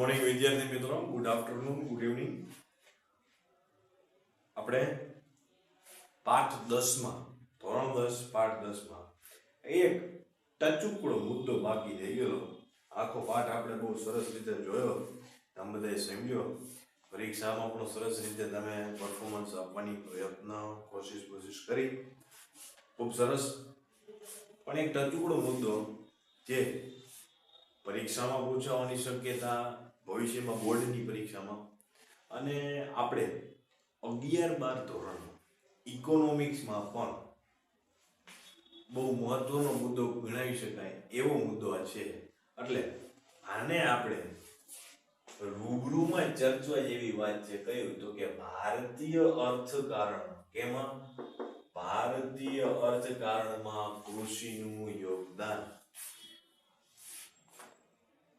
Morning વિદ્યાર્થી મિત્રો, good afternoon, good evening. આપણે પાઠ 10 માં, ધોરણ 10 પાઠ 10 માં એક ટચુકડો મુદ્દો બાકી રહી ગયો. આખો પાઠ આપણે બહુ સરસ રીતે જોયો, તમે બધાએ સમજ્યો. પરીક્ષામાં પણ સરસ રીતે તમે પરફોર્મન્સ આપવાની પ્રયત્ન કોશિશ કરી, ખૂબ સરસ. પણ એક ટચુકડો મુદ્દો જે પરીક્ષામાં પૂછાવાની શક્યતા, ભવિષ્યમાં બોર્ડની પરીક્ષામાં, અને આપણે 11-12 ધોરણ ઇકોનોમિક્સમાં પણ બહુ મહત્વનો મુદ્દો ગણાવી શકાય એવો મુદ્દો આ છે. એટલે આને આપણે રૂબરૂમાં ચર્ચા જેવી વાત છે. કયું તો કે ભારતીય અર્થકારણ, કેમાં ભારતીય અર્થકારણમાં કૃષિનું યોગદાન.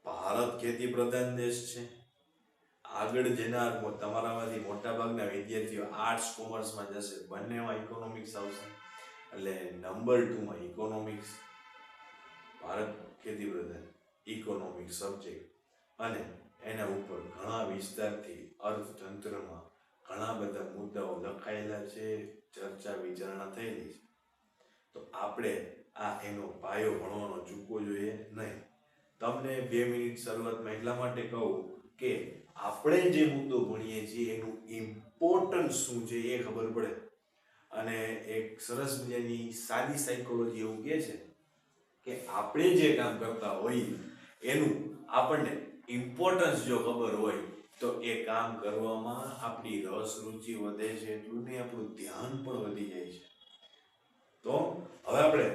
ભારત ખેતી પ્રધાન દેશ છે. આગળ જનાર તમારામાંથી મોટા ભાગના વિદ્યાર્થીઓ આર્ટ્સ કોમર્સમાં જશે, બંનેમાં ઇકોનોમિક્સ આવશે. એટલે નંબર 2 માં ઇકોનોમિક્સ, ભારત ખેતી પ્રધાન ઇકોનોમિક્સ સબ્જેક્ટ, અને એના ઉપર ઘણા વિસ્તારથી અર્થતંત્રમાં ઘણા બધા મુદ્દાઓ લખાયેલા છે, ચર્ચા વિચારણા થયેલી છે. તો આપણે આ એનો પાયો ભણવાનો ચૂકવો જોઈએ નહીં. તમને 2 મિનિટ શરૂઆતમાં એટલા માટે કહું કે આપણે જે મુદ્દો ભણીએ છીએ એનું ઇમ્પોર્ટન્સ શું છે એ ખબર પડે. અને એક સરસ મજાની સાદી સાયકોલોજી એવું કહે છે કે આપણે જે કામ કરતા હોઈએ એનું આપણને ઇમ્પોર્ટન્સ જો ખબર હોય તો એ કામ કરવામાં આપણી રસ રુચિ વધે છે, એટલું નહીં આપણું ધ્યાન પણ વધી જાય છે. તો હવે આપણે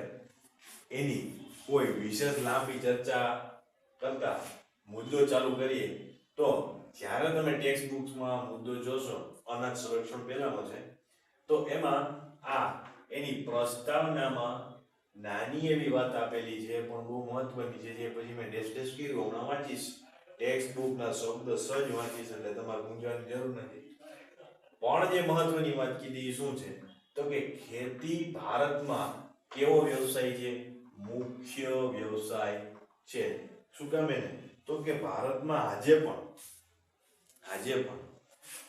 એની કોઈ વિશેષ લાંબી ચર્ચા કરતા મુદ્દો ચાલુ કરીએ. તો જ્યારે તમે ટેક્સ્ટ બુક્સમાં મુદ્દો જોશો, અનાજ સંરક્ષણ પહેલાનો છે, તો એમાં આ એની પ્રસ્તાવનામાં નાની એવી વાત આપેલી છે, પણ બહુ મહત્વની છે, જે પછી મેં ડેશ કર્યું. હમણાં વાંચીશ, ટેક્સ્ટ બુકના શબ્દ સજ વાંચીશ, એટલે તમારે મૂંઝાવાની જરૂર નથી. પણ જે મહત્વની વાત કીધી શું છે તો કે ખેતી ભારતમાં કેવો વ્યવસાય છે? મુખ્ય વ્યવસાય છે. શું કામ એને? તો કે ભારતમાં આજે પણ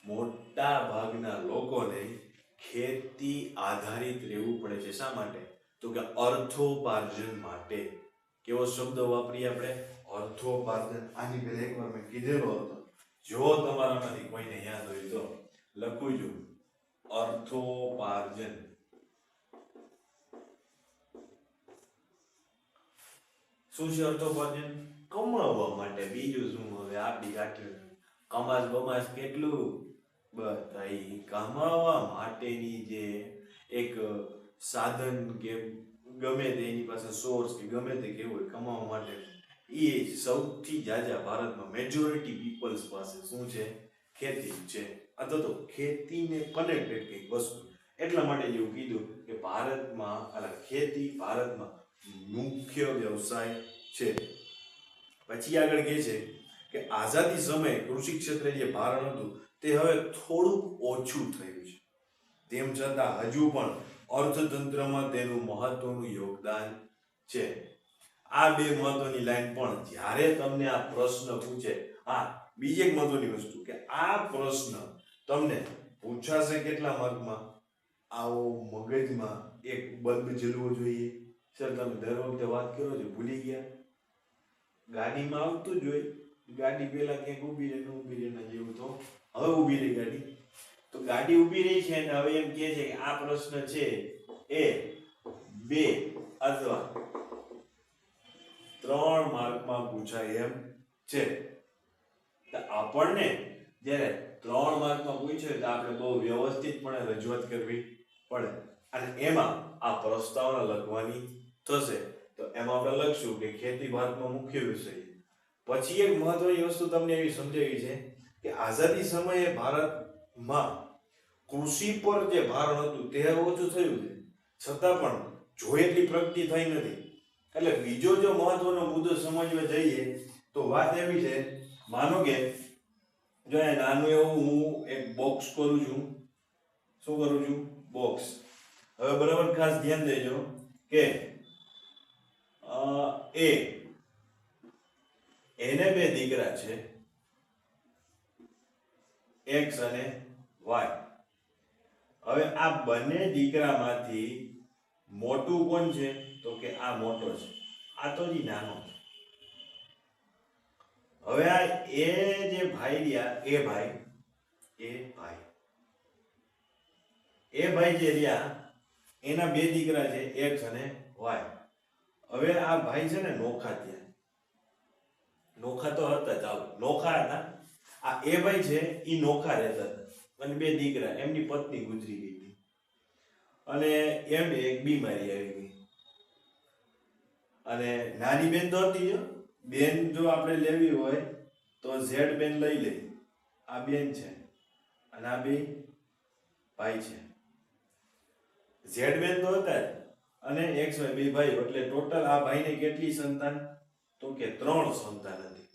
મોટા ભાગના લોકોને ખેતી આધારિત રહેવું પડે છે. શા માટે? તો કે અર્થોપાર્જન માટે. કેવો શબ્દ વાપરીએ આપણે? અર્થોપાર્જન. આની પહેલા એકવાર મેં કીધેલો હતો, જો તમારામાંથી કોઈને યાદ હોય તો લખું છું. અર્થોપાર્જન શું છે? અર્થોપાર્જન કમાવવા માટે. બીજું શું? હવે આપણી કાઠી કમાસ બમાસ કેટલું બતાઈ, કમાવા માટેની જે એક સાધન કે ગમે તે એની પાસે સોર્સ કે ગમે તે કેવું હોય કમાવા માટે, એ સૌથી જાજા ભારતમાં મેજોરિટી પીપલ્સ પાસે શું છે? ખેતી છે. અથવા તો ખેતીને કનેક્ટેડ કંઈક વસ્તુ. એટલા માટે એવું કીધું કે ભારતમાં ખેતી ભારતમાં મુખ્ય વ્યવસાય છે. પછી આગળ કહે છે કે આઝાદી સમયે કૃષિ ક્ષેત્રે જે ભારણ હતું તે હવે થોડુંક ઓછું થયું છે. તેમ છતાં હજુ પણ અર્થતંત્રમાં તેનું મહત્વનું યોગદાન છે. આ બે મહત્વની લાઈન પણ જ્યારે તમને આ પ્રશ્ન પૂછે. હા, બીજી એક મહત્વની વસ્તુ કે આ પ્રશ્ન તમને પૂછાશે કેટલા માર્કમાં? આવો મગજમાં એક બલ્બ જલવો જોઈએ. સર તમે દર વખતે વાત કરો છો, ભૂલી ગયા? ગાડીમાં આવતું જ હોય, ગાડી પેલા ક્યાંક ઊભી રહે, ઊભી રહે જેવું. તો હવે ઊભી રહી ગાડી, તો ગાડી ઊભી રહી છે અને હવે એમ કહે છે કે આ પ્રશ્ન છે એ 2 અથવા 3 માર્કમાં પૂછાય એમ છે. તો આપણને જ્યારે 3 માર્કમાં પૂછ્યું તો આપણે બહુ વ્યવસ્થિતપણે રજૂઆત કરવી પડે, અને એમાં આ પ્રસ્તાવના લખવાની થશે. તો એમાં આપણે લખશું કે ખેતી ભારતમાં મુખ્ય વિષય. પછી એક મહત્વની વસ્તુ તમને એવી સમજાવી છે કે આઝાદી સમયે ભારતમાં કૃષિ પર જે ભારણ હતું તે ઓછું થયું છે, છતાં પણ જો એટલી પ્રગતિ થઈ નથી. એટલે બીજો જો મહત્વનો મુદ્દો સમજવા જઈએ તો વાત એવી છે, માનો કે જો એ નાનું એવું હું એક બોક્સ કરું છું. શું કરું છું? બોક્સ. હવે બરાબર ખાસ ધ્યાન દેજો કે એને 2 દીકરા છે, એક્સ અને વાય. હવે આ બંને દીકરામાંથી મોટું કોણ છે? તો કે આ મોટો છે, આ તો જી નાનો છે. હવે આ એ જે ભાઈ રહ્યા એ ભાઈ જે રહ્યા એના બે દીકરા છે એક્સ અને વાય. હવે આ ભાઈ છે ને નોખા થયા. નોખા તો હતા, ચાલો નોખા હતા. આ એ ભાઈ છે એ નોખા રહેતા હતા અને બે દીકરા, એમની પત્ની ગુજરી ગઈ હતી અને એમ એક બીમારી આવી ગઈ. અને નાની બેન તો હતી જો, બેન જો આપણે લેવી હોય તો ઝેડ બેન લઈ લે. આ બેન છે અને આ બે ભાઈ છે. ઝેડ બેન તો હતા અને એક્સ વાય બે ભાઈ, એટલે ટોટલ આ ભાઈને કેટલી સંતાન? તો કે 3 સંતાન હતી.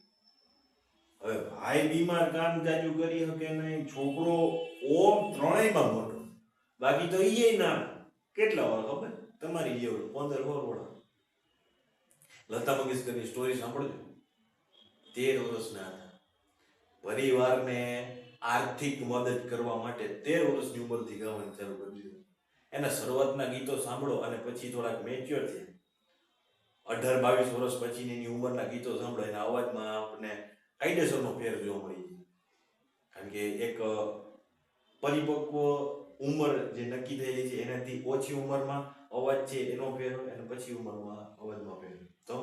હવે ભાઈ બીમાર, કામ જાજુ કરી શકે નહીં, છોકરો ઓમ ત્રણેયમાં મોટો, બાકી તો ઈ ના. કેટલા વાર ખબર તમારી જેવડો 15 વર્ષ. લતા મંગેશકરની સ્ટોરી સાંભળજો. 13 વર્ષના હતા. પરિવારને આર્થિક મદદ કરવા માટે 13 વર્ષની ઉંમરથી ગાવાનું ચાલુ કરી દીધું. એના શરૂઆતના ગીતો સાંભળો અને પછી થોડાક મેચ્યોર થયા, 18-22 વર્ષ પછીની એની ઉંમરના ગીતો સાંભળો, એના અવાજમાં આપણને કાયદેસરનો ફેર જોવા મળી જાય. કારણ કે એક પરિપક્વ ઉંમર જે નક્કી થયેલી છે એનાથી ઓછી ઉંમરમાં અવાજ છે એનો ફેર હોય અને પછી ઉંમરમાં અવાજમાં ફેર હોય. તો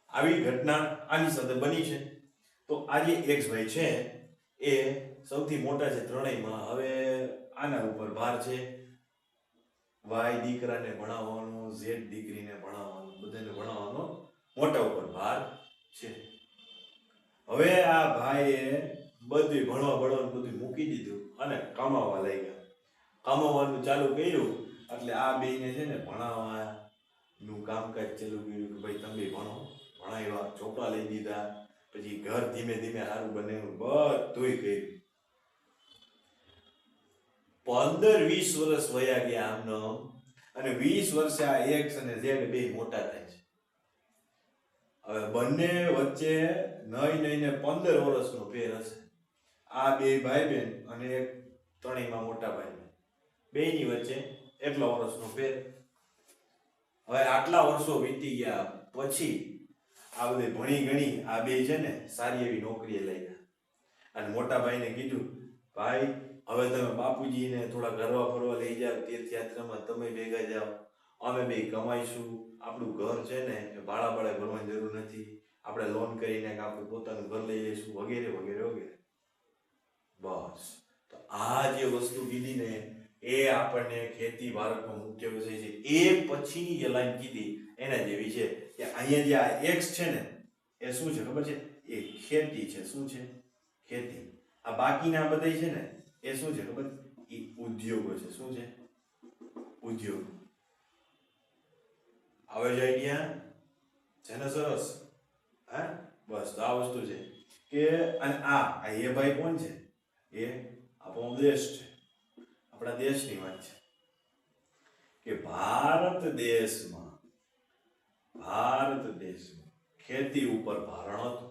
આવી ઘટના આની સાથે બની છે. તો આ જે એક્સ ભાઈ છે એ સૌથી મોટા છે ત્રણેયમાં. હવે આના ઉપર ભાર છે, વાય દીકરાને ભણાવવાનો, ઝેડ દીકરીને ભણાવવાનો, બધાને ભણાવવાનો મોટા ઉપર ભાર છે. હવે આ ભાઈએ બધું ભણવાનું બધું મૂકી દીધું અને કમાવા લાગ્યા. કમાવાનું ચાલુ કર્યું એટલે આ બેને છે ને ભણાવવાનું કામકાજ ચાલુ કર્યું કે ભાઈ તમે ભણાવ્યા, ચોપડા લઈ દીધા, પછી ઘર ધીમે ધીમે સારું બનાવ્યું, બધું કર્યું. 15-20 વર્ષ વયા ગયા આમનો અને 20 વર્ષે આ એક્સ અને ઝેડ બે મોટા થાય છે. હવે બંને વચ્ચે નહીં 15 વર્ષનો ફેર હશે. આ બે ભાઈ બહેન અને એક ત્રણેયમાં મોટા ભાઈ બહેન, બેની વચ્ચે એટલો વર્ષનો ફેર. હવે આટલા વર્ષો વીતી ગયા પછી આ બધી ભણી ગણી આ બે છે ને સારી એવી નોકરીએ લાગ્યા અને મોટા ભાઈને કીધું, ભાઈ હવે તમે બાપુજીને થોડા ગરવા ફરવા લઈ જાઓ, તીર્થયાત્રામાં તમે ભેગા જાઓ, અમે બે કમાઈશું, આપણું ઘર છે ને એ ભાડા ભરવાની જરૂર નથી, આપણે લોન કરીને આપણે પોતાનું ઘર લઈ લઈશું, વગેરે વગેરે વગેરે. બસ તો આ જે વસ્તુ કીધી ને એ આપણને ખેતી ભારતનો મુખ્ય વિષય છે. એ પછીની જે લાઈન કીધી એના જેવી છે કે અહીંયા જે આ એક્સ છે ને એ શું છે ખબર છે? એ ખેતી છે. શું છે? ખેતી. આ બાકીના બધા છે ને એ શું છે ખબર? એ ઉદ્યોગો છે. શું છે? ઉદ્યોગ. આવે છે આઈડિયા? છે ને સરસ? હા બસ તો આ વસ્તુ છે કે અને આ એ ભાઈ કોણ છે? એ આપણો દેશ છે, આપણા દેશની વાત છે કે ભારત દેશમાં ખેતી ઉપર ભારણ હતું.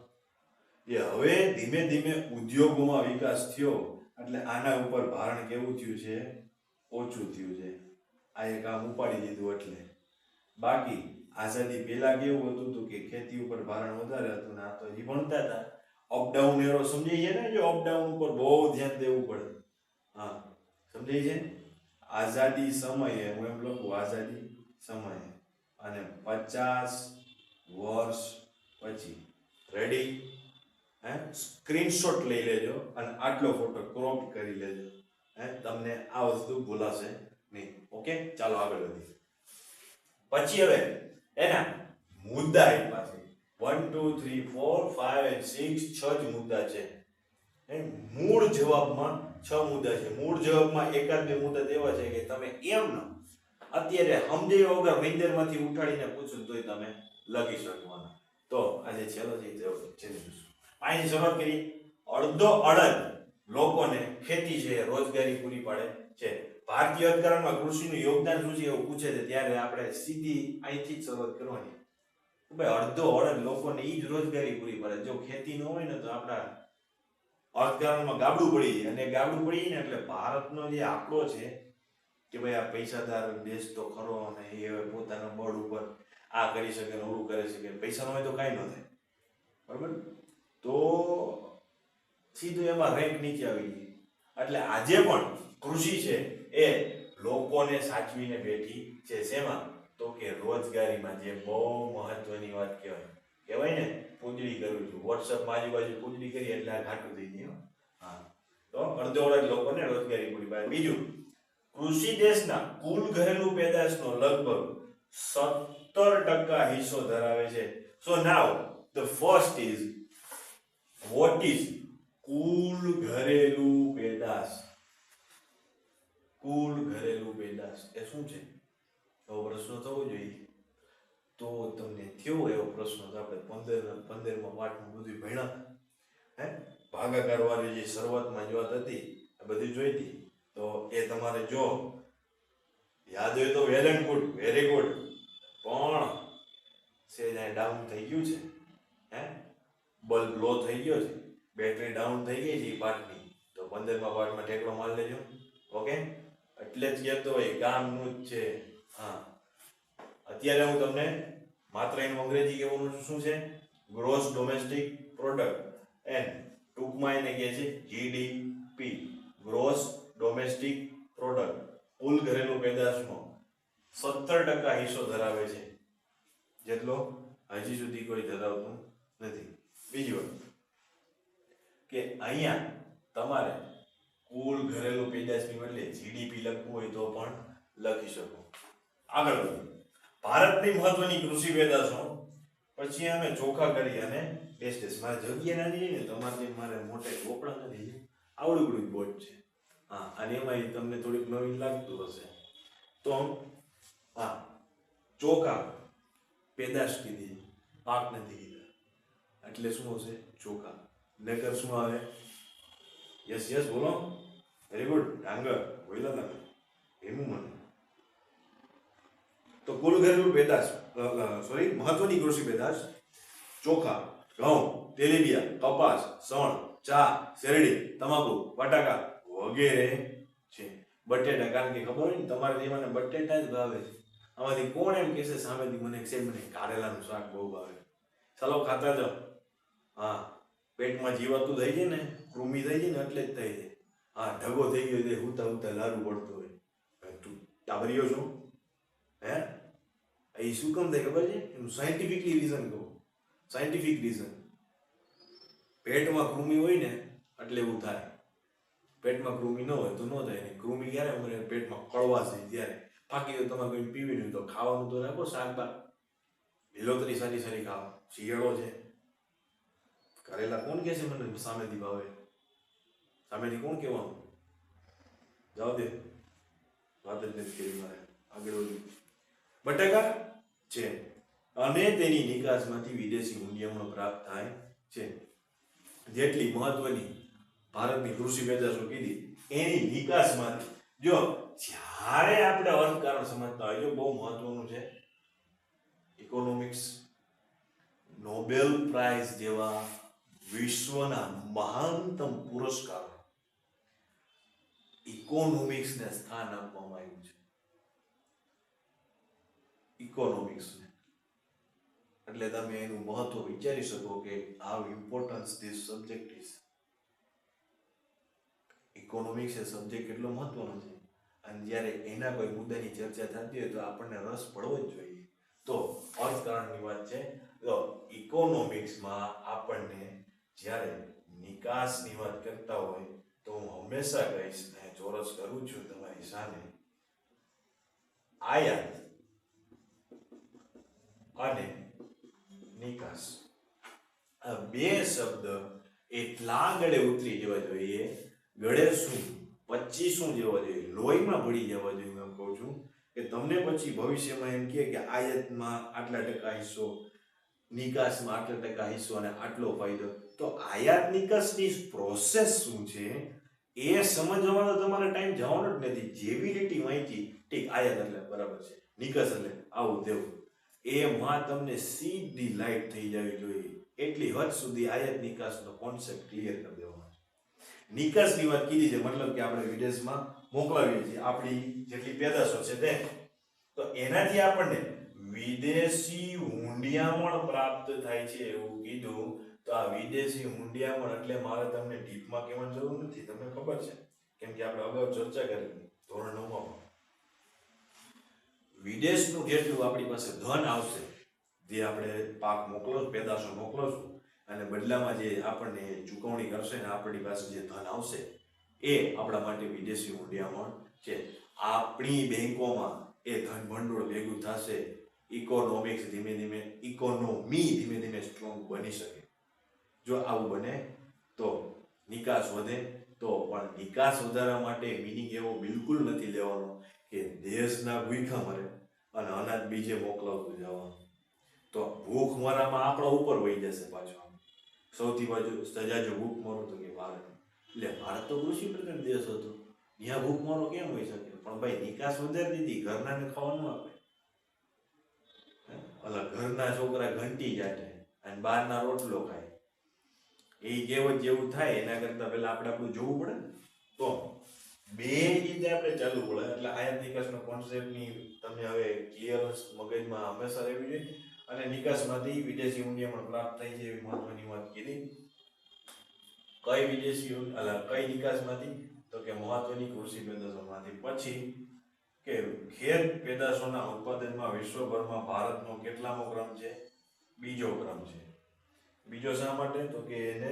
જે હવે ધીમે ધીમે ઉદ્યોગોમાં વિકાસ થયો એટલે આના ઉપર ભારણ કેવું થયું છે? ઓછું થયું છે. આ એક કામ ઉપાડી દીધું એટલે. બાકી આઝાદી પહેલા કેવું હતું કે ખેતી ઉપર ભારણ વધારે હતું ને આ તો હજી ભણતા હતા. અપડાઉન એરો સમજાય છે ને? જો અપડાઉન ઉપર બહુ ધ્યાન દેવું પડે. હા સમજાય છે? આઝાદી સમયે, હું એમ લખું આઝાદી સમયે અને 50 વર્ષ પછી. રેડી? સ્ક્રીનશોટ લઈ લેજો અને આટલો ફોટો ક્રોપ કરી લેજો. તમને આ વસ્તુ ભૂલાશે નહીં. ઓકે ચાલો આગળ વધીએ. પછી હવે એના મુદ્દા આપ્યા છે 1 2 3 4 5 અને 6 6 જ મુદ્દા છે. મૂળ જવાબમાં 6 મુદ્દા છે. મૂળ જવાબમાં એકાદ બે મુદ્દા એવા છે કે તમે એમ ન અત્યારે સમજાવ્યા વગર મંદિરમાંથી ઉઠાડીને પૂછું તોય તમે લખી શકવાના. તો આજે છેલ્લો છે અહીંથી શરૂઆત કરી. અડધો અડધ લોકોને ખેતી છે રોજગારી પૂરી પાડે છે. ભારતીય અર્થકારણમાં કૃષિનું યોગદાન શું છે એવું પૂછે છે ત્યારે આપણે સીધી અહીંથી જ શરૂઆત કરવાની. ભાઈ અડધો અડધ લોકોને ઈ જ રોજગારી પૂરી પાડે. જો ખેતી ન હોય ને તો આપણા અર્થકારણમાં ગાબડું પડી જાય, અને ગાબડું પડી ને એટલે ભારતનો જે આંકડો છે કે ભાઈ આ પૈસાદાર દેશ તો ખરો અને એ પોતાના બળ ઉપર આ કરી શકે ને ઓલું કરી શકે, પૈસા ન હોય તો કાંઈ ન થાય, બરાબર. તો સીધું એમાં રેન્ક નીચે આવી ગઈ. એટલે આજે પણ કૃષિ છે એ લોકોને સાચવીને બેઠી છે. શેમાં? તો કે રોજગારીમાં, જે બહુ મહત્વની વાત કહેવાય ને, પૂંજડી કરવી છું. વોટ્સઅપમાં આજુબાજુ પૂંજડી કરી એટલે આ ઘાટું થઈ ગયું. હા, તો અડધો લોકોને રોજગારી પૂરી પાડે. બીજું, કૃષિ દેશના કુલ ઘરેલું પેદાશનો લગભગ 17% હિસ્સો ધરાવે છે. So now the first is, what is કુલ ઘરેલું પેદાશ? કુલ ઘરેલું પેદાશ એ શું છે? એવો પ્રશ્ન થવો જોઈએ. તો તમને થયો એવો પ્રશ્ન તો આપણે 15મા પાઠમાં બધું ભણ્યા. ભાગાકાર વાળી જે શરૂઆતમાં જ વાત હતી આ બધી જોઈ હતી. તો એ તમારે જો યાદ હોય તો well and good, very good. પણ સેજ ડાઉન થઈ ગયું છે, બલ્બ લો થઈ ગયો છે, બેટરી ડાઉન થઈ ગઈ છે પાઠની, તો 15મા પાઠમાં ટેકડો માર લેજો. ઓકે, એટલે જ કહેતો હોય ગામનું જ છે. હા, અત્યારે હું તમને માત્ર એનું અંગ્રેજી કહેવાનું શું છે? Gross domestic product. એન્ડ ટૂંકમાં એને કહે છે જીડીપી, ગ્રોસ ડોમેસ્ટિક પ્રોડક્ટ. કુલ ઘરેલું પેદાશનો 17% હિસ્સો ધરાવે છે, જેટલો હજી સુધી કોઈ ધરાવતું નથી. બીજી વાત કે અહીંયા તમારે કુલ ઘરેલું પેદાશની બદલે જીડીપી લખવું હોય તો પણ લખી શકો. આગળ વધીએ. ભારતની મહત્વની કૃષિ પેદાશો, પછી અમે ચોખા કરી અને ટેસ્ટેસ. મારે જગ્યા નાની ને, તમારે મારે મોટે ચોપડા નથી, આવડું બોટ છે. હા, અને એમાં તમને થોડીક નવીન લાગતું હશે. તો હા, ચોખા પેદાશ કીધી, પાક નથી કીધા, એટલે શું હશે? ચોખા. નકર શું આવે? યસ યસ બોલો, વેરી ગુડ. ડાંગર બોલ્યા તમે, એનું મને. તો કુલ ઘરેલું પેદાશ, સોરી, મહત્વની કૃષિ પેદાશ ચોખા, ઘઉં, તેલીબિયા, કપાસ, સણ, ચા, શેરડી, તમાકુ, બટાકા વગેરે છે. બટેટા, કારણ કે ખબર હોય ને તમારે એમાં બટેટા જ ભાવે છે. આમાંથી કોણ એમ કહેશે સામેથી મને છે મને કારેલાનું શાક બહુ ભાવે? ચાલો ખાતા જાઓ. હા, પેટમાં જીવાતું થઈ જાય ને, કૃમિ થઈ જાય ને એટલે જ થઈ જાય. હા, ઢગો થઈ ગયો તે હુતા હુતા લારું પડતું હોય. તું ટાબરીઓ છો? એ શું કામ થાય ખબર છે? એનું સાયન્ટિફિકલી રીઝન કહું. સાયન્ટિફિક રીઝન, પેટમાં કૃમિ હોય ને એટલે એવું થાય. પેટમાં કૃમિ ન હોય તો ન થાય. ને કૃમિ ક્યારે મને પેટમાં કળવાશ થાય ત્યારે. બાકી તો તમારે કોઈ પીવી નહીં તો ખાવાનું તો રાખો, શાકભાજી લીલોતરી સારી સારી ખાઓ. શિયાળો છે, કરેલા કોણ કહે છે મને સામેથી ભાવે? સામેથી કોણ કહેવાનું? જાઓ દે, વાત જ નથી કરી મારે. આગળ વધ્યું. બટાકા છે અને તેની નિકાસમાંથી વિદેશી મૂલ્યમાં પ્રાપ્ત થાય છે. જેટલી મહત્વની ભારતની કૃષિ પેદાશો કીધી, એની નિકાસમાંથી જો જ્યારે આપણે અર્થકારણ સમજતા હોય, બહુ મહત્વનું છે. ઇકોનોમિક્સ, નોબેલ પ્રાઇઝ જેવા વિશ્વના મહાનતમ પુરસ્કારો ઇકોનોમિક્સને સ્થાન આપવામાં આવ્યું છે. ઇકોનોમિક્સને. એટલે તમે એનું મહત્વ વિચારી શકો કે how importance this subject is. Economics A subject કેટલો મહત્વનો છે, અને જ્યારે એના કોઈ મુદ્દાની ચર્ચા થતી હોય તો આપણને રસ પડવો જ જોઈએ. તો અર્થકારણની વાત છે. તો ઇકોનોમિક્સમાં આપણને જ્યારે નિકાસની વાત કરતા હોય તો હું હંમેશા કહીશ, અને ચોરસ કરું છું તમારી સામે, આયાત અને નિકાસ, આ બે શબ્દ એટલા ગળે ઉતરી જવા જોઈએ, ગળે શું 25 જેવા જોઈએ, લોહીમાં ભળી જવા જોઈએ. હું એમ કહું છું કે તમને પછી ભવિષ્યમાં એમ કહે કે આયાતમાં આટલા ટકા હિસ્સો, નિકાસમાં આટલા ટકા હિસ્સો અને આટલો ફાયદો, તો આયાત નિકાસની પ્રોસેસ શું છે એ સમજવાનો તમારે ટાઈમ જવાનો જ નથી. જેવી લીટી માહિતી, ઠીક, આયાત એટલે બરાબર છે, નિકાસ એટલે આવું દેવું, એમાં તમને સીધી લાઈટ થઈ જવી જોઈએ. એટલી હદ સુધી આયાત નિકાસનો કોન્સેપ્ટ ક્લિયર કરી દેવાનો છે. નિકાસની વાત કીધી છે, મતલબ કે આપણે વિદેશમાં મોકલાવીએ છીએ આપણી જેટલી પેદાશો છે તે, તો એનાથી આપણને વિદેશી હુંડિયામણ પ્રાપ્ત થાય છે એવું કીધું. તો આ વિદેશી હુંડિયામણ એટલે મારે તમને ડીપમાં કહેવાની જરૂર નથી, તમને ખબર છે, કેમ કે આપણે અગાઉ ચર્ચા કરી ધોરણ 9 માં. વિદેશનું જેટલું આપણી પાસે ધન આવશે, જે આપણે પાક મોકલો પેદાશો મોકલશું અને બદલામાં જે આપણને ચૂકવણી કરશે ને આપણી પાસે જે ધન આવશે એ આપણા માટે વિદેશી હુંડિયામણ છે. આપણી બેંકોમાં એ ધન ભંડોળ ભેગું થશે, ઇકોનોમી ધીમે ધીમે સ્ટ્રોંગ બની શકે. જો આવું બને તો નિકાસ વધે. તો પણ નિકાસ વધારવા માટે મિનિંગ એવો બિલકુલ નથી લેવાનો કે દેશના ભૂખા મરે અને અનાજ બીજે મોકલાવતું જવાનું. તો ભૂખ મરામાં આપણો ઉપર વહી જશે પાછો. સૌથી સજાજો ભૂખ મરો તો કે ભારત, એટલે ભારત તો કૃષિ પ્રધાન દેશ હતો, ત્યાં ભૂખ મરો કેમ હોઈ શકે? પણ ભાઈ નિકાસ વધારી દીધી, ઘરનાને ખાવાનું આપે, એટલે ઘરના છોકરા ઘંટી જાતે અને બહારના રોટલો ખાય, એ કહેવત જેવું થાય. એના કરતા પહેલા આપણે આપણું જોવું પડે ને. તો બે રીતે આપણે ચાલવું પડે. એટલે આયાત નિકાસનો કોન્સેપ્ટની તમને હવે ક્લિયરન્સ મગજમાં હંમેશા રહેવી જોઈએ. અને નિકાસમાંથી વિદેશી હુંડિયામણ પ્રાપ્ત થાય છે એવી મહત્વની વાત કીધી. કઈ કઈ નિકાસમાંથી? તો કે મહત્વની કૃષિ પેદાશોમાંથી. પછી કે ખેત પેદાશોના ઉત્પાદનમાં વિશ્વભરમાં ભારતનો કેટલામો ક્રમ છે? બીજો ક્રમ છે. બીજો શા માટે? તો કે એને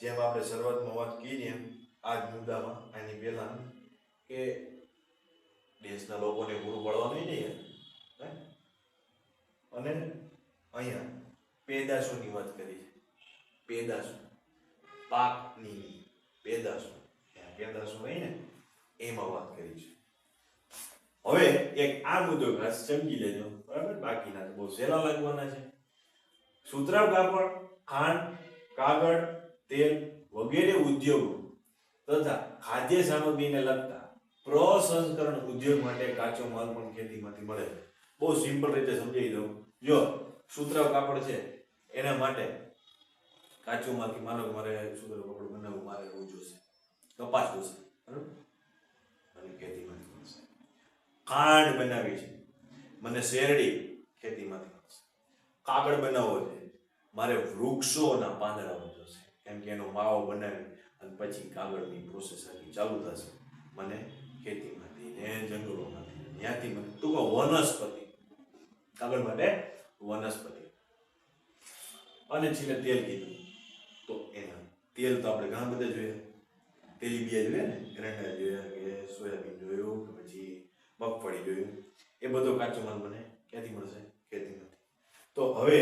જેમ આપણે શરૂઆતમાં વાત કરી એમ આ જ મુદ્દામાં આની પહેલા કે દેશના લોકોને પૂરું પડવા નહીં ને, અને અહીંયા પેદાશોની વાત કરી છે. પેદાશો, પાકની પેદાશો નહીં ને, એમાં વાત કરી છે. હવે એક આ મુદ્દો ખાસ સમજી લેજો, બરાબર? બાકીના બહુ સહેલા લાગવાના છે. સુતરાઉ કાપડ, ખાંડ, કાગળ, તેલ વગેરે ઉદ્યોગો તથા ખાદ્ય સામગ્રીને લગતા પ્રસંસ્કરણ ઉદ્યોગ માટે કાચો માલ પણ ખેતીમાંથી મળે છે. બહુ સિમ્પલ રીતે સમજાવી દઉં. જો સુતરાઉ કાપડ છે એના માટે કાચો માલ, માનો કે મારે સુતરાઉ કાપડ બનાવવું, મારે એવું જોશે, કપાસ જોશે, બરાબર? અને ખેતીમાંથી મળશે. ખાંડ બનાવી છે, મને શેરડી ખેતીમાંથી મળશે. કાગળ બનાવવો છે, મારે વૃક્ષોના પાંદડાઓ જોશે, કેમ કે એનો માવો બનાવી અને પછી કાગળની પ્રોસેસ આખી ચાલુ થશે, મને ખેતીમાંથી ને જંગલોમાંથી, ત્યાંથી મને ટૂંકમાં વનસ્પતિ, કાગળ માટે વનસ્પતિ. અને છેલ્લે તેલ કીધું, તો એના તેલ તો આપણે ઘણા બધા જોયા, તેલીબિયા જોઈએ ને, એરંડા જોયા કે સોયાબીન જોયું કે પછી મગફળી જોયું, એ બધો કાચો માલ મને ક્યાંથી મળશે? ખેતીમાંથી. તો હવે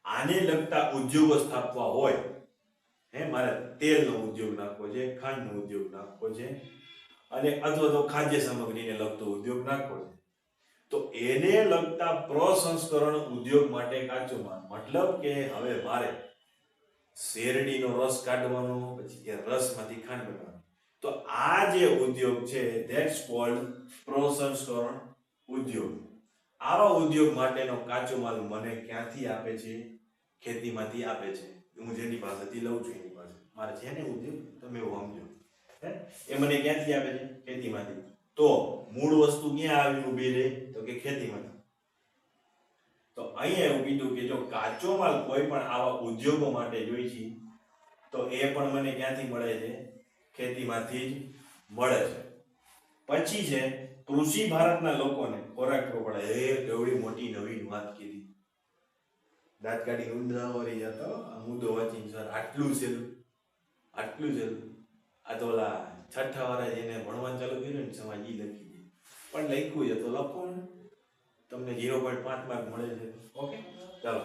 આને લગતા ઉદ્યોગો સ્થાપવા હોય, મારે તેલનો ઉદ્યોગ નાખવો છે, ખાંડનો ઉદ્યોગ નાખવો છે, અને અથવા તો ખાદ્ય સામગ્રીને લગતો ઉદ્યોગ નાખવો છે, તો એને લગતા પ્રસંસ્કરણ ઉદ્યોગ માટે કાચો માલ, મતલબ કે હવે મારે શેરડીનો રસ કાઢવાનો, પછી એ રસમાંથી ખાંડ બનાવવાની. તો આ જે ઉદ્યોગ છે ધેટ્સ કોલ્ડ પ્રસંસ્કરણ ઉદ્યોગ. આવા ઉદ્યોગ માટેનો કાચો માલ મને ક્યાંથી આપે છે? ખેતીમાંથી આપે છે. હું જેની પાસેથી લઉં છું એની પાસે, મારે છે ને ઉદ્યોગ, તમે એવું સમજો, એ મને ક્યાંથી આપે છે? ખેતીમાંથી. તો મૂળ વસ્તુ ક્યાં આવીને ઊભી રહે? તો કે ખેતીમાંથી. તો અહીંયા એવું કીધું કે જો કાચો માલ કોઈ પણ આવા ઉદ્યોગો માટે જોઈ છે તો એ પણ મને ક્યાંથી મળે છે? ખેતીમાંથી જ મળે છે. પછી છે કૃષિ ભારતના લોકોને ખોરાક પૂરો પડે. એ કેવડી મોટી નવીન વાત કીધી, દાંત કાઢી ઉંદરાવરી જતો આ મુદ્દો વાંચીને, સર આટલું સહેલું, આટલું સહેલું. આ તો ઓલા છઠ્ઠા વાળા જેને ભણવાનું ચાલુ કર્યું ને સમાજ ઈ લખી દે, પણ લખ્યું છે તો લખો ને, તમને 0.5 માર્ક મળે છે. ઓકે, ચાલો.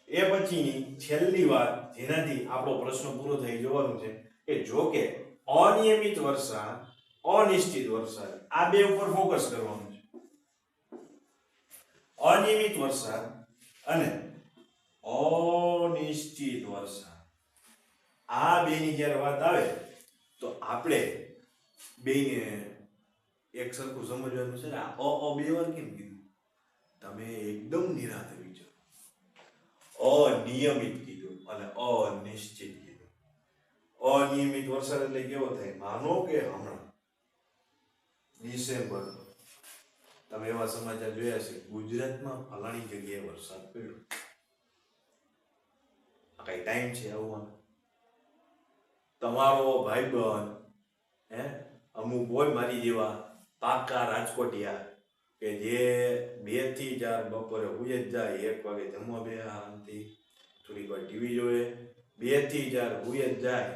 એ પછીની છેલ્લી વાત જેનાથી આપણો પ્રશ્ન પૂરો થઈ જવાનું છે કે જો કે અનિયમિત વરસાદ, અનિશ્ચિત વરસાદ, આ બે ઉપર ફોકસ કરવાનું છે. અનિયમિત વરસાદ અને અનિશ્ચિત વરસાદ, આ બેની જ્યારે વાત આવે તો આપણે બેને એક સરખું સમજવાનું છે. આ બે વાર કેમ કીધું? તમે એકદમ નિરાંતે વિચારો. અનિયમિત કીધું અને અનિશ્ચિત કીધું. અનિયમિત વરસાદ એટલે કેવો થાય? માનો કે હમણાં ડિસેમ્બર તમે એવા સમાચાર જોયા છે ગુજરાતમાં ફલાણી જગ્યાએ વરસાદ પડ્યો. આ કઈ ટાઈમ છે આવવાનો? તમારો ભાઈબંધ અમુક હોય મારી જેવા પાકા રાજકોટિયા કે જે 2 થી 4 બપોરે હુઈ જ જાય, 1 વાગે જમવા બે આરામથી, થોડીક વાર ટીવી જોવે, 2 થી 4 હુઈ જ જાય.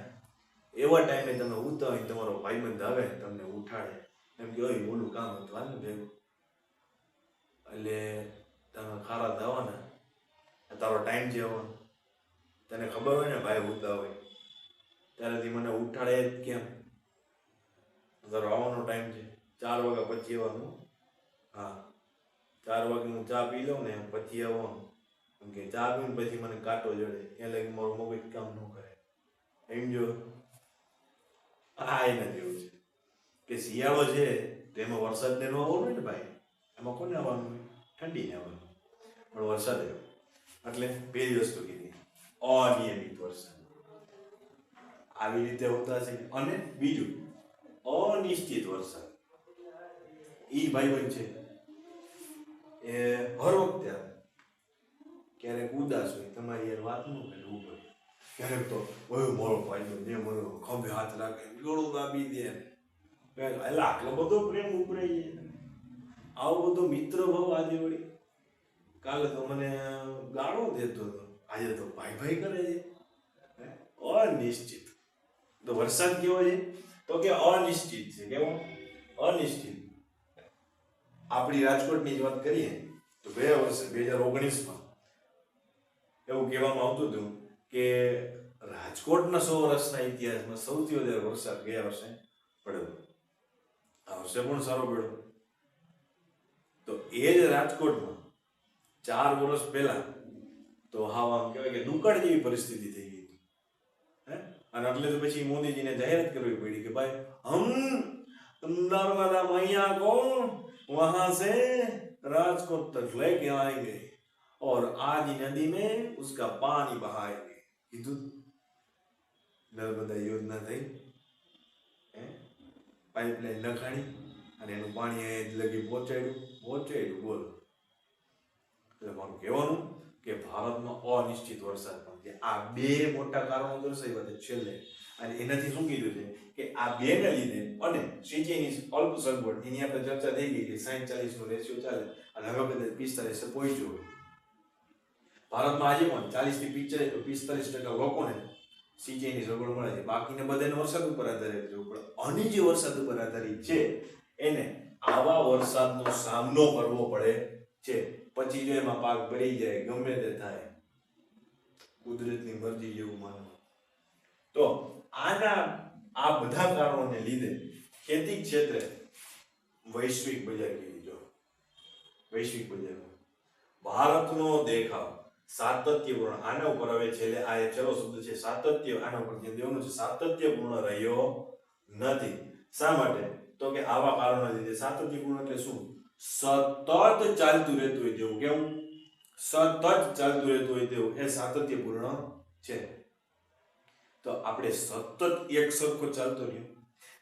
એવા ટાઈમે તમે ઉતા હોય તમારો ભાઈબંધ આવે તમને ઉઠાડે એમ કે ઓય ઓલું કામ હતું હાલ ને ભેગું, એટલે તમે ખારા દાવાના, તારો ટાઈમ છે આવવાનો, તને ખબર હોય ને ભાઈ ઉતા હોય ત્યારેથી મને ઉઠાડે જ કેમ? તારો આવવાનો ટાઈમ છે 4 વાગ્યા પછી આવવાનું. હા 4 વાગે હું ચા પી લઉં ને પછી આવવાનું, કેમ કે ચા પીને પછી મને કાંટો જડે, ત્યાં લગી મારું મગજ કામ ન કરે. એમ જો આ એના જેવું છે કે શિયાળો છે તેમાં વરસાદ ને ન આવવાનું હોય ને ભાઈ, એમાં કોને આવવાનું હોય? ઠંડીને આવવાનું. પણ વરસાદ આવ્યો એટલે પહેલી વસ્તુ કીધી અનિયમિત વરસાદ આવી રીતે હોતા છે. અને બીજું અનિશ્ચિત વરસાદ. ઈ ભાઈબંધ છે એ હર વખતે ક્યારેક ઉદાસ હોય તમારી યાર વાત ન કરે ઉપર, ક્યારેક તો ઓયો મારો ભાઈબંધ જે મને ખંભે હાથ રાખે ગળું દાબી દે, એટલે આટલો બધો પ્રેમ ઉભરાઈ જાય. આવો બધો મિત્ર ભાવ આજે વળી, કાલે તો મને ગાળો દેતો હતો, આજે તો ભાઈ ભાઈ કરે છે. અનિશ્ચિત. તો વરસાદ કેવો છે? તો કે અનિશ્ચિત છે. કેવો? અનિશ્ચિત. આપણી રાજકોટની જ વાત કરીએ તો ગયા વર્ષે 2019માં એવું કહેવામાં આવતું હતું કે રાજકોટના 100 વર્ષના ઇતિહાસમાં સૌથી વધારે વરસાદ ગયા વર્ષે પડ્યો. આ વર્ષે પણ સારો પડ્યો. તો એ જ રાજકોટમાં 4 વર્ષ પહેલા તો હાવ આમ કહેવાય કે દુકાળ જેવી પરિસ્થિતિ થઈ ગઈ હતી. અને એટલે તો પછી મોદીજીને જાહેરાત કરવી પડી કે ભાઈ હમ નર્મદા મૈયા को वहां से राजकोट तक लेके आएंगे और आज नदी में उसका पानी बहाएंगे. કીધું નર્મદા યોજના થઈ, પાઇપલાઇન નખાણી અને એનું પાણી અહીં લગી પહોંચાડ્યું. બોલો. એટલે મારું કહેવાનું કે ભારતમાં અનિશ્ચિત વરસાદ પણ છે. આ 2 મોટા કારણો દર્શાવ્યા છે છેલ્લે, અને એનાથી શું કીધું છે કે આ 2 ને લીધે અને સિંચાઈની અલ્પ સગવડ એની આપણે ચર્ચા થઈ ગઈ કે 60-40 નો રેશિયો ચાલે અને હવે કદાચ 45 પહોંચ્યો હોય. ભારતમાં આજે પણ 40 થી 45% લોકોને સિંચાઈની સગવડ મળે છે, બાકીને બધાને વરસાદ ઉપર આધારિત છે. પણ આની જે વરસાદ ઉપર આધારિત છે એને આવા વરસાદનો સામનો કરવો પડે છે. પછી જો એમાં પાક ભરી જાય ગમે તે થાય, કુદરતની મરજી જેવું માનવું. તો આ બધા કારણોને લીધે ખેતી ક્ષેત્રે વૈશ્વિક બજાર કેવી જો વૈશ્વિક બજારમાં ભારતનો દેખાવ સાતત્યપૂર્ણ, આના ઉપર હવે છેલ્લે આ ચલો શબ્દ છે સાતત્ય, આના ઉપર ધ્યાન દેવાનું છે. સાતત્યપૂર્ણ રહ્યો નથી. શા માટે? તો કે આવા કારણો લીધે. સાતત્યપૂર્ણ એટલે શું? સતત ચાલતું રહેતું હોય તેવું. કેવું? સતત ચાલતું રહેતું હોય તેવું એ સાતત્યપૂર્ણ છે. તો આપણે સતત એક સરખો ચાલતો રહ્યો,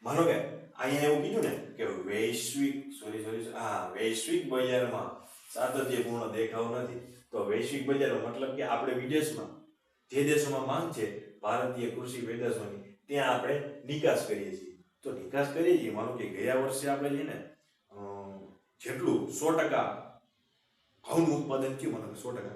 માનો કે અહીંયા એવું કીધું ને કે વૈશ્વિક બજારમાં સાતત્યપૂર્ણ દેખાવ નથી. તો વૈશ્વિક બજારમાં મતલબ કે આપણે વિદેશમાં જે દેશોમાં માંગ છે ભારતીય કૃષિ પેદાશોની ત્યાં આપણે નિકાસ કરીએ છીએ. તો નિકાસ કરીએ છીએ, માનો કે ગયા વર્ષે આપણે છે ને જેટલું 100% ઘઉંનું ઉત્પાદન થયું, માનો કે 100%,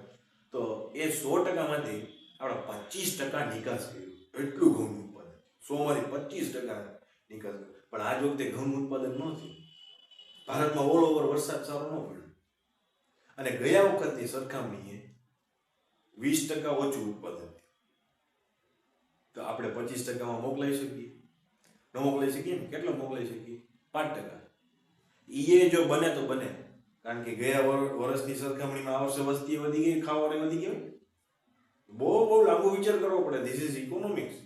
તો એ 100%માંથી આપણે 25% નિકાસ કર્યું. એટલું ઘઉંનું ઉત્પાદન 100માંથી 25% નિકાસ. પણ આજ વખતે ઘઉંનું ઉત્પાદન ન થયું. ભારતમાં ઓલ ઓવર વરસાદ સારો ન પડ્યો અને ગયા વખતની સરખામણીએ 20% ઓછું ઉત્પાદન થયું. તો આપણે 25%માં મોકલાઈ શકીએ? ન મોકલાઈ શકીએ ને. કેટલો મોકલાઈ શકીએ? 5%. એ જો બને તો બને, કારણ કે ગયા વર્ષની સરખામણીમાં આ વર્ષે વસ્તી વધી ગઈ, ખાવાની વધી ગઈ. બહુ લાંબુ વિચાર કરવો પડે. This is economics.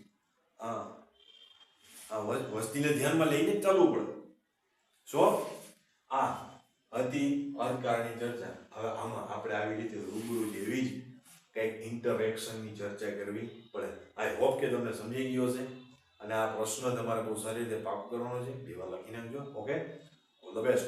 વસ્તીને ધ્યાનમાં લઈને જ ચાલવું પડે. આ હતી અર્થકાળની ચર્ચા. હવે આમાં આપણે આવી રીતે રૂબરૂ જેવી જ કંઈક ઇન્ટરેક્શનની ચર્ચા કરવી પડે. આઈ હોપ કે તમને સમજી ગયો છે. અને આ પ્રશ્ન તમારે બહુ સારી રીતે પાક કરવાનો છે. બેવા લખી નાખજો. Okay, all the best.